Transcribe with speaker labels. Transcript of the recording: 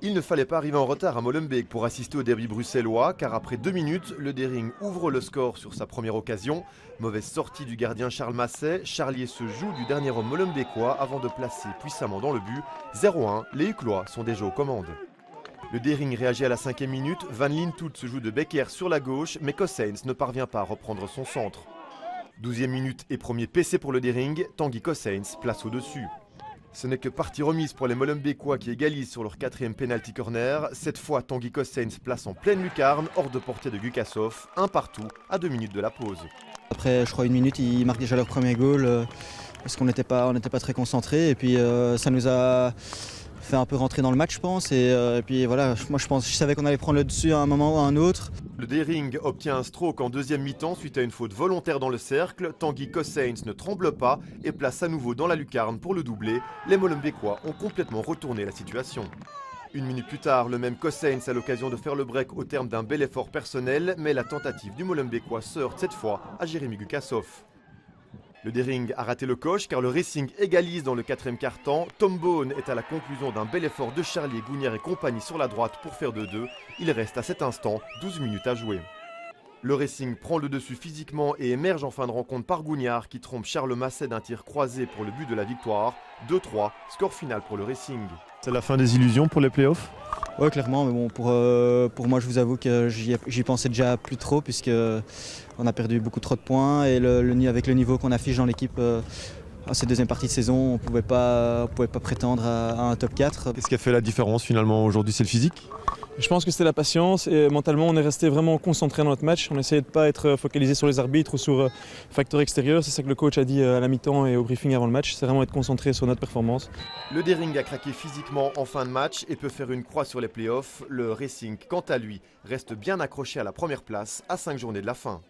Speaker 1: Il ne fallait pas arriver en retard à Molenbeek pour assister au derby bruxellois, car après 2 minutes, le Dering ouvre le score sur sa première occasion. Mauvaise sortie du gardien Charles Masset, Charlier se joue du dernier homme molenbeekois avant de placer puissamment dans le but. 0-1, les Huclois sont déjà aux commandes. Le Dering réagit à la 5e minute, Van Lintout se joue de Becker sur la gauche, mais Cossens ne parvient pas à reprendre son centre. 12e minute et premier PC pour le Dering, Tanguy Cossens place au-dessus. Ce n'est que partie remise pour les Molenbeekois qui égalisent sur leur 4e penalty corner. Cette fois, Tanguy Cossens place en pleine lucarne, hors de portée de Gukasov, un partout à 2 minutes de la pause.
Speaker 2: Après, je crois, 1 minute, ils marquent déjà leur premier goal parce qu'on n'était pas très concentrés. Et puis, ça nous a fait un peu rentrer dans le match, je pense. Et puis voilà, moi je savais qu'on allait prendre le dessus à un moment ou à un autre.
Speaker 1: Le Dering obtient un stroke en 2e mi-temps suite à une faute volontaire dans le cercle. Tanguy Cossens ne tremble pas et place à nouveau dans la lucarne pour le doubler. Les Molenbeekois ont complètement retourné la situation. 1 minute plus tard, le même Cossens a l'occasion de faire le break au terme d'un bel effort personnel, mais la tentative du Molenbeekois se heurte cette fois à Jérémy Gukasov. Le Dering a raté le coche car le Racing égalise dans le 4e quart-temps. Tom Bone est à la conclusion d'un bel effort de Charlier, Gougnard et compagnie sur la droite pour faire 2-2. Il reste à cet instant 12 minutes à jouer. Le Racing prend le dessus physiquement et émerge en fin de rencontre par Gougnard qui trompe Charles Masset d'un tir croisé pour le but de la victoire. 2-3, score final pour le Racing.
Speaker 3: C'est la fin des illusions pour les playoffs?
Speaker 2: Ouais, clairement, mais bon, pour moi, je vous avoue que j'y pensais déjà plus trop puisque on a perdu beaucoup trop de points et avec le niveau qu'on affiche dans l'équipe à cette deuxième partie de saison, on ne pouvait pas prétendre à un top 4.
Speaker 3: Qu'est-ce qui a fait la différence finalement aujourd'hui? C'est le physique?
Speaker 4: Je pense que c'était la patience et mentalement on est resté vraiment concentré dans notre match. On essayait de ne pas être focalisé sur les arbitres ou sur facteurs extérieurs. C'est ça que le coach a dit à la mi-temps et au briefing avant le match. C'est vraiment être concentré sur notre performance.
Speaker 1: Le Dering a craqué physiquement en fin de match et peut faire une croix sur les playoffs. Le Racing, quant à lui, reste bien accroché à la première place à 5 journées de la fin.